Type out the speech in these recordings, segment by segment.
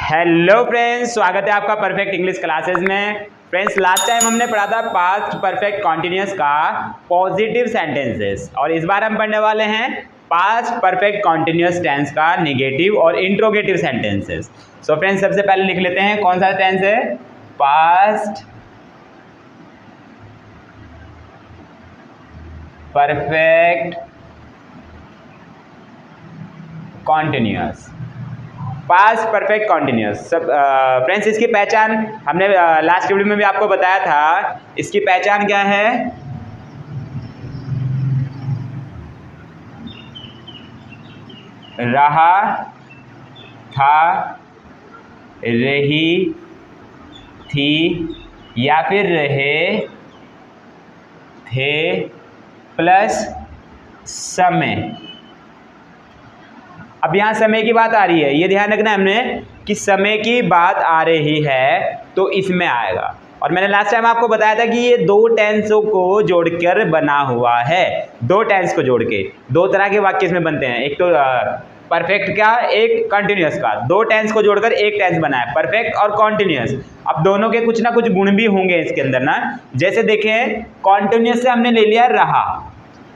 Hello friends, स्वागत है आपका परफेक्ट इंग्लिश क्लासेस में। फ्रेंड्स, लास्ट टाइम हमने पढ़ा था पास्ट परफेक्ट कॉन्टिन्यूअस का पॉजिटिव सेंटेंसेस और इस बार हम पढ़ने वाले हैं पास्ट परफेक्ट कॉन्टिन्यूअस टेंस का नेगेटिव और इंट्रोगेटिव सेंटेंसेस। सो फ्रेंड्स, सबसे पहले लिख लेते हैं कौन सा टेंस है, past perfect continuous. Past perfect continuous. सब फ्रेंड्स, इसकी पहचान हमने लास्ट वीडियो में भी आपको बताया था। इसकी पहचान क्या है, रहा था, रही थी या फिर रहे थे प्लस समय। अब यहाँ समय की बात आ रही है, ये ध्यान रखना है हमने कि समय की बात आ रही है तो इसमें आएगा। और मैंने लास्ट टाइम आपको बताया था कि ये दो टेंसों को जोड़कर बना हुआ है। दो टेंस को जोड़ के दो तरह के वाक्य इसमें बनते हैं, एक तो परफेक्ट का, एक कंटिन्यूअस का। दो टेंस को जोड़कर एक टेंस बना है, परफेक्ट और कॉन्टिन्यूअस। अब दोनों के कुछ ना कुछ गुण भी होंगे इसके अंदर ना। जैसे देखें, कॉन्टिन्यूअस से हमने ले लिया रहा,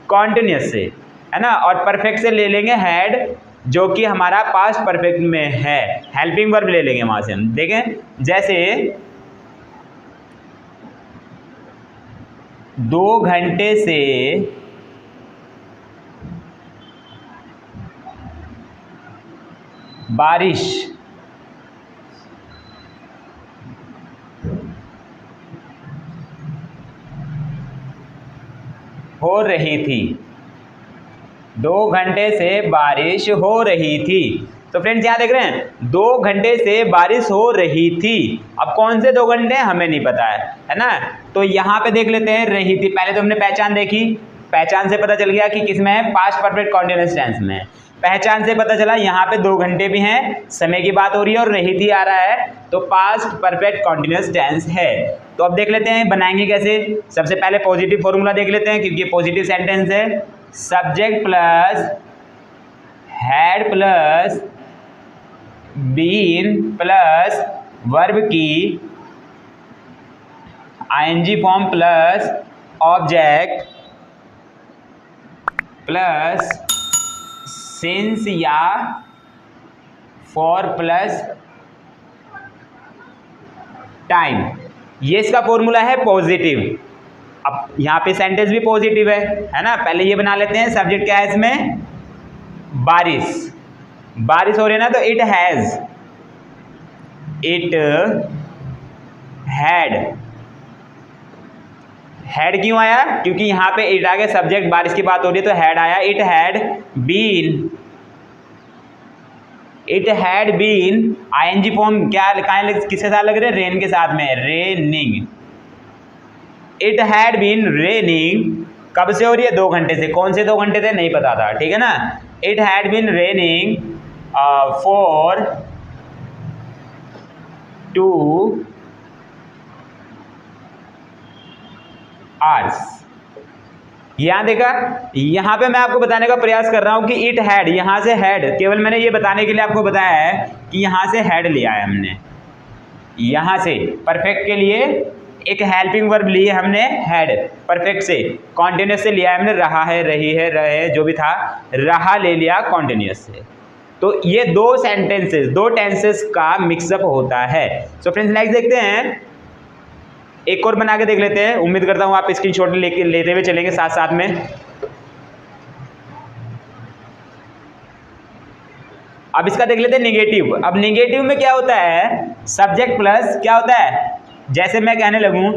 कॉन्टिन्यूअस से, है ना, और परफेक्ट से ले लेंगे हैड, जो कि हमारा पास्ट परफेक्ट में है। हेल्पिंग वर्ब ले लेंगे वहां से हम। देखें, जैसे 2 घंटे से बारिश हो रही थी। 2 घंटे से बारिश हो रही थी। तो फ्रेंड्स, यहाँ देख रहे हैं 2 घंटे से बारिश हो रही थी। अब कौन से 2 घंटे हमें नहीं पता है ना। तो यहाँ पे देख लेते हैं, रही थी। पहले तो हमने पहचान देखी, पहचान से पता चल गया कि किसमें है, पास्ट परफेक्ट कॉन्टिन्यूअस टेंस में। पहचान से पता चला यहाँ पे 2 घंटे भी हैं, समय की बात हो रही है और रही थी आ रहा है, तो पास्ट परफेक्ट कॉन्टिन्यूअस टेंस है। तो अब देख लेते हैं बनाएंगे कैसे। सबसे पहले पॉजिटिव फॉर्मूला देख लेते हैं, क्योंकि पॉजिटिव सेंटेंस है। Subject plus had plus been plus verb की ING form plus object plus since या फॉर प्लस टाइम। ये इसका फॉर्मूला है पॉजिटिव। अब यहाँ पे सेंटेंस भी पॉजिटिव है ना। पहले ये बना लेते हैं, सब्जेक्ट क्या है इसमें, बारिश। बारिश हो रही है ना, तो इट हैज, इट हैड क्यों आया, क्योंकि यहाँ पे इट आ गया, सब्जेक्ट बारिश की बात हो रही है तो हैड आया। It had been ING form क्या किसके साथ लग रहे हैं, रेन के साथ में, raining. It had been raining कब से हो रही है, 2 घंटे से। कौन से 2 घंटे थे नहीं पता था, ठीक है ना। It had been raining for 2 hours. यहां देखा, यहां पे मैं आपको बताने का प्रयास कर रहा हूं कि इट हैड, यहां से हैड, केवल मैंने ये बताने के लिए आपको बताया है कि यहां से हैड लिया है हमने। यहां से परफेक्ट के लिए एक हेल्पिंग वर्ब ली है हमने, हैड। परफेक्ट से, कॉन्टिन्यूअस से लिया है हमने, रहा है, रही है, रहे, जो भी था, रहा ले लिया कॉन्टिन्यूअस से। तो ये 2 सेंटेंसेस, 2 टेंसेस का मिक्सअप होता है। सो फ्रेंड्स, नेक्स्ट देखते हैं, एक और बना के देख लेते हैं। उम्मीद करता हूं आप स्क्रीनशॉट लेते हुए चलेंगे साथ साथ में। अब इसका देख लेते हैं नेगेटिव। अब नेगेटिव में क्या होता है, सब्जेक्ट प्लस क्या होता है, जैसे मैं कहने लगूं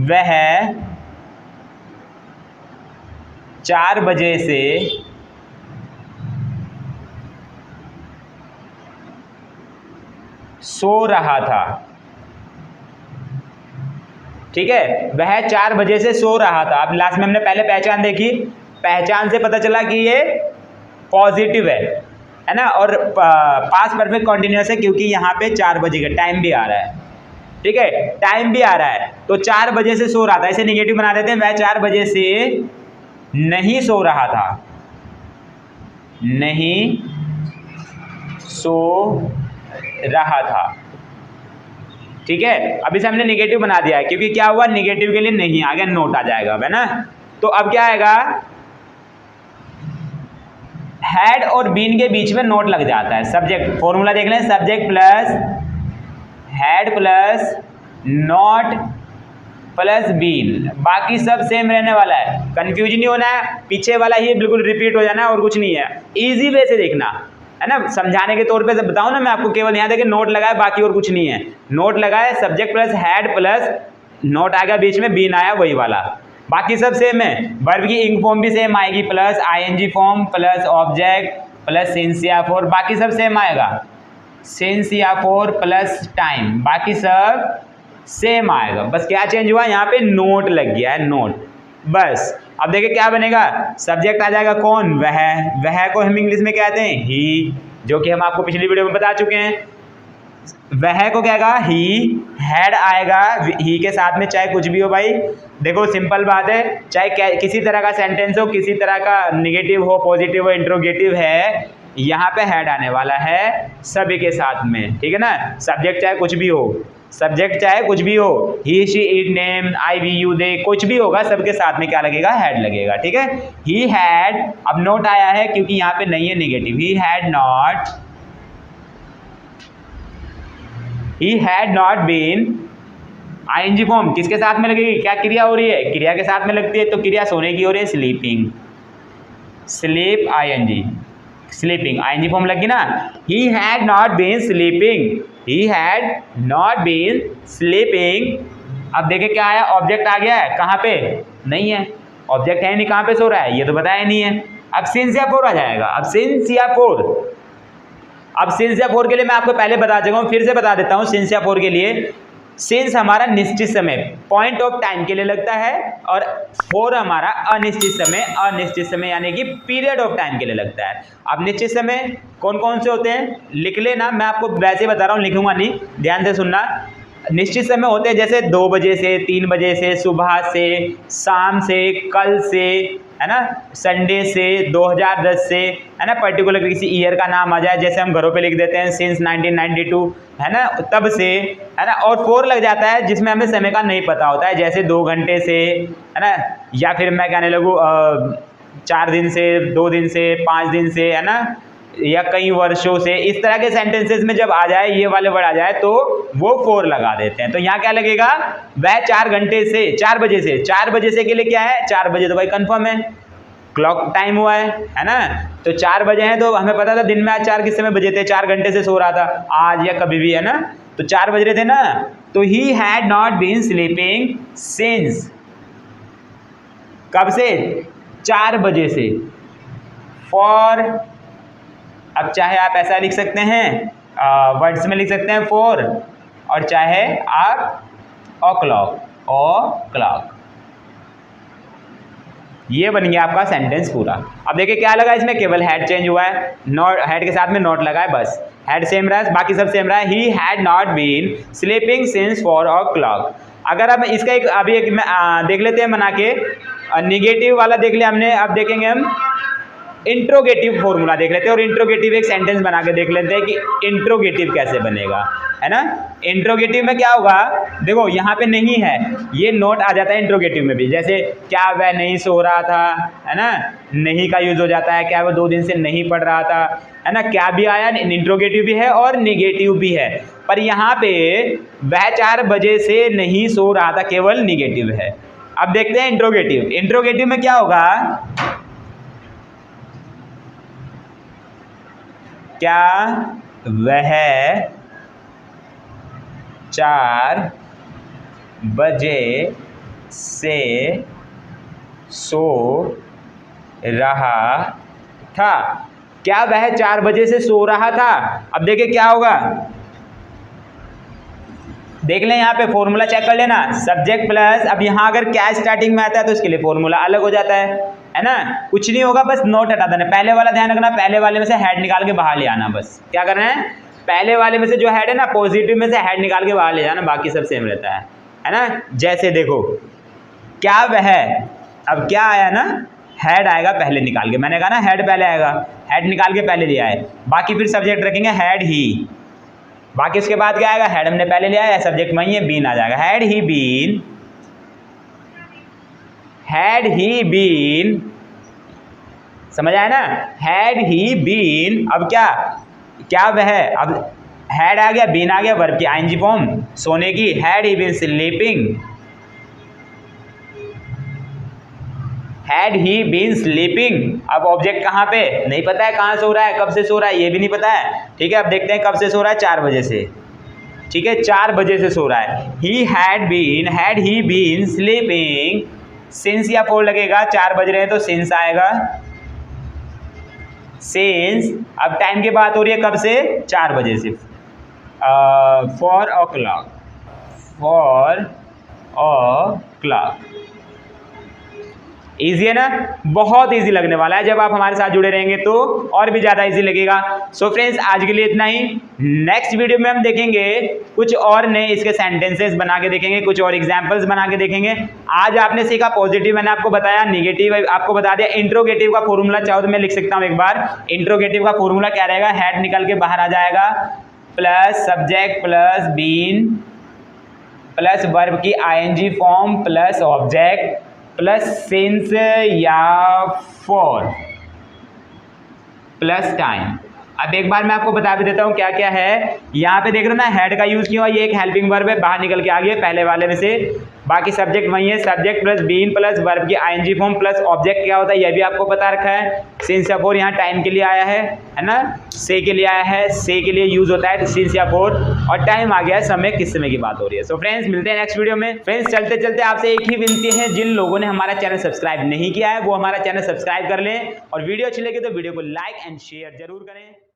वह 4 बजे से सो रहा था। ठीक है, वह 4 बजे से सो रहा था। अब लास्ट में हमने पहले पहचान देखी, पहचान से पता चला कि ये पॉजिटिव है ना, और पास्ट परफेक्ट कॉन्टिन्यूअस है, क्योंकि यहाँ पे 4 बजे का टाइम भी आ रहा है। ठीक है, टाइम भी आ रहा है, तो 4 बजे से सो रहा था, इसे निगेटिव बना देते हैं। वह 4 बजे से नहीं सो रहा था, नहीं सो रहा था। ठीक है, अब इसे हमने निगेटिव बना दिया है क्योंकि क्या हुआ, निगेटिव के लिए नहीं आ गया, नोट आ जाएगा, है ना। तो अब क्या आएगा, हैड और बीन के बीच में नोट लग जाता है। सब्जेक्ट फॉर्मूला देख लें, subject plus had plus not plus been, बाकी सब सेम रहने वाला है, कंफ्यूज नहीं होना है, पीछे वाला ही बिल्कुल रिपीट हो जाना है और कुछ नहीं है। इजी वे से देखना है ना, समझाने के तौर पे से बताऊं ना मैं आपको, केवल यहाँ देखिए नोट लगाए, बाकी और कुछ नहीं है। नोट लगाए, subject plus had plus not आ गया बीच में, बीन आया वही वाला, बाकी सब सेम है। वर्ब की इंग फॉर्म भी सेम आएगी, plus ING form plus object plus since या फॉर, बाकी सब सेम आएगा, सिंस या फॉर प्लस टाइम, बाकी सब सेम आएगा। बस क्या चेंज हुआ, यहाँ पे नोट लग गया है, नोट, बस। अब देखिए क्या बनेगा, सब्जेक्ट आ जाएगा कौन, वह को हम इंग्लिश में कहते हैं ही, जो कि हम आपको पिछली वीडियो में बता चुके हैं। वह को क्या आएगा, ही, हैड आएगा ही के साथ में, चाहे कुछ भी हो भाई, देखो सिंपल बात है, चाहे किसी तरह का सेंटेंस हो, किसी तरह का निगेटिव हो, पॉजिटिव हो, इंट्रोगेटिव है, यहाँ पे हैड आने वाला है सभी के साथ में, ठीक है ना। सब्जेक्ट चाहे कुछ भी हो, सब्जेक्ट चाहे कुछ भी हो, he she it name I we you they, कुछ भी होगा, सबके साथ में क्या लगेगा, हैड लगेगा, ठीक है। ही हैड, अब नोट आया है क्योंकि यहाँ पे नहीं है negative, he had not been, ING form किसके साथ में लगेगी, क्या क्रिया हो रही है, क्रिया के साथ में लगती है, तो क्रिया सोने की हो रही है, sleeping, sleep ING, sleeping ING form लगी ना। He had not been sleeping, he had not been sleeping. अब देखिए क्या आया, ऑब्जेक्ट आ गया है, कहाँ पे, नहीं है, ऑब्जेक्ट है नहीं, कहाँ पे सो रहा है, ये तो बताया नहीं है। अब सिंस या फोर आ जाएगा, अब सिंस या फोर, अब सिंस या फोर के लिए मैं आपको पहले बता चुका हूँ, फिर से बता देता हूँ। सिंस या फोर के लिए, सिंस हमारा निश्चित समय, पॉइंट ऑफ टाइम के लिए लगता है, और फोर हमारा अनिश्चित समय यानी कि पीरियड ऑफ टाइम के लिए लगता है। अब निश्चित समय कौन कौन से होते हैं, लिख लेना, मैं आपको वैसे बता रहा हूँ, लिखूंगा नहीं, ध्यान से सुनना। निश्चित समय होते हैं जैसे 2 बजे से, 3 बजे से, सुबह से, शाम से, कल से, है ना, संडे से, 2010 से, है ना, पर्टिकुलर किसी ईयर का नाम आ जाए, जैसे हम घरों पे लिख देते हैं सिंस 1992, है ना, तब से, है ना। और 4 लग जाता है जिसमें हमें समय का नहीं पता होता है, जैसे 2 घंटे से, है ना, या फिर मैं कहने लगूँ 4 दिन से, 2 दिन से, 5 दिन से, है ना, या कई वर्षों से, इस तरह के सेंटेंसेस में जब आ जाए, ये वाले वर्ड आ जाए, तो वो 4 लगा देते हैं। तो यहाँ क्या लगेगा, वह 4 घंटे से, 4 बजे से, 4 बजे से के लिए क्या है, 4 बजे तो भाई कंफर्म है, क्लॉक टाइम हुआ है ना। तो 4 बजे हैं, तो हमें पता था दिन में आज 4 किस समय बजे थे, 4 घंटे से सो रहा था आज या कभी भी, है ना, तो 4 बज रहे थे ना। तो he had not been sleeping since, कब से, 4 बजे से, फॉर, अब चाहे आप ऐसा लिख सकते हैं, वर्ड्स में लिख सकते हैं 4, और चाहे आप क्लॉक, ये बन गया आपका सेंटेंस पूरा। अब देखिए क्या लगा इसमें, केवल हैड चेंज हुआ है, नॉट, हैड के साथ में नॉट लगा है, बस हैड सेम रहा है, बाकी सब सेम रहा है। He had not been sleeping since 4 o'clock। अगर अब इसका एक अभी एक देख लेते हैं बना के, निगेटिव वाला देख लिया हमने, अब देखेंगे हम इंट्रोगेटिव फॉर्मूला देख लेते हैं, और इंट्रोगेटिव एक सेंटेंस बना के देख लेते हैं कि इंट्रोगेटिव कैसे बनेगा, है ना। इंट्रोगेटिव में क्या होगा, देखो यहाँ पे नहीं है, ये नोट आ जाता है इंट्रोगेटिव में भी, जैसे क्या वह नहीं सो रहा था, है ना, नहीं का यूज हो जाता है, क्या वह 2 दिन से नहीं पढ़ रहा था, है ना, क्या भी आया, इंट्रोगेटिव भी है और निगेटिव भी है। पर यहाँ पे वह 4 बजे से नहीं सो रहा था, केवल निगेटिव है। अब देखते हैं इंट्रोगेटिव, इंट्रोगेटिव में क्या होगा, क्या वह 4 बजे से सो रहा था, क्या वह 4 बजे से सो रहा था। अब देखिए क्या होगा, देख लें यहाँ पे फॉर्मूला चेक कर लेना, सब्जेक्ट प्लस, अब यहाँ अगर क्या स्टार्टिंग में आता है तो इसके लिए फॉर्मूला अलग हो जाता है ना। कुछ नहीं होगा, बस नोट हटा देना, पहले वाला ध्यान रखना, पहले वाले में से हेड निकाल के बाहर ले आना, बस क्या करना है, पहले वाले में से जो हेड है ना, पॉजिटिव में से हेड निकाल के बाहर ले जाना, बाकी सब सेम रहता है ना। जैसे देखो क्या वह, अब क्या आया ना, हेड आएगा पहले निकाल के, मैंने कहा ना हेड पहले आएगा, हेड निकाल के पहले लिया है। बाकी फिर सब्जेक्ट रखेंगे हैड ही, बाकी उसके बाद क्या आएगा, हेड हमने पहले लिया है, सब्जेक्ट वही है, बीन आ जाएगा। Had he been, had he been, समझ आया ना, हैड ही बीन। अब क्या क्या वह, अब हैड आ गया, बीन आ गया, वर्ब की आईएनजी फॉर्म सोने की, had he been sleeping, had he been sleeping. अब ऑब्जेक्ट कहाँ पे नहीं पता है, कहाँ सो रहा है, कब से सो रहा है ये भी नहीं पता है, ठीक है। अब देखते हैं कब से सो रहा है, 4 बजे से, ठीक है, 4 बजे से सो रहा है। He had he been sleeping, since या फोर लगेगा, 4 बज रहे हैं तो सिंस आएगा, सिंस। अब टाइम की बात हो रही है कब से, 4 बजे से, 4 o'clock, 4 o'clock। ईजी है ना, बहुत ईजी लगने वाला है, जब आप हमारे साथ जुड़े रहेंगे तो और भी ज़्यादा ईजी लगेगा। सो फ्रेंड्स आज के लिए इतना ही, नेक्स्ट वीडियो में हम देखेंगे कुछ और नए इसके सेंटेंसेस बना के देखेंगे, कुछ और एग्जांपल्स बना के देखेंगे। आज आपने सीखा पॉजिटिव, मैंने आपको बताया, नेगेटिव आपको बता दिया। इंट्रोगेटिव का फॉर्मूला चाहो तो मैं लिख सकता हूँ एक बार। इंट्रोगेटिव का फॉर्मूला क्या रहेगा, हैड निकल के बाहर आ जाएगा, plus subject plus been plus verb की ING form plus object plus since या फॉर प्लस टाइम। अब एक बार मैं आपको बता भी देता हूँ क्या क्या है। यहाँ पे देख रहे हो ना, हेड का यूज क्यों है, ये एक हेल्पिंग वर्ब है, बाहर निकल के आ गया पहले वाले में से। बाकी सब्जेक्ट वही है, subject plus been plus verb की आईएनजी फॉर्म प्लस ऑब्जेक्ट क्या होता है ये भी आपको पता रखा है। सिंस या फोर यहाँ टाइम के लिए आया है ना, से के लिए आया है, से के लिए यूज होता है सिंस या फोर, और टाइम आ गया है समय, किस समय की बात हो रही है। सो फ्रेंड्स मिलते हैं नेक्स्ट वीडियो में। फ्रेंड्स चलते चलते आपसे एक ही विनती है, जिन लोगों ने हमारा चैनल सब्सक्राइब नहीं किया है वो हमारा चैनल सब्सक्राइब कर लें, और वीडियो अच्छी लगे तो वीडियो को लाइक एंड शेयर जरूर करें।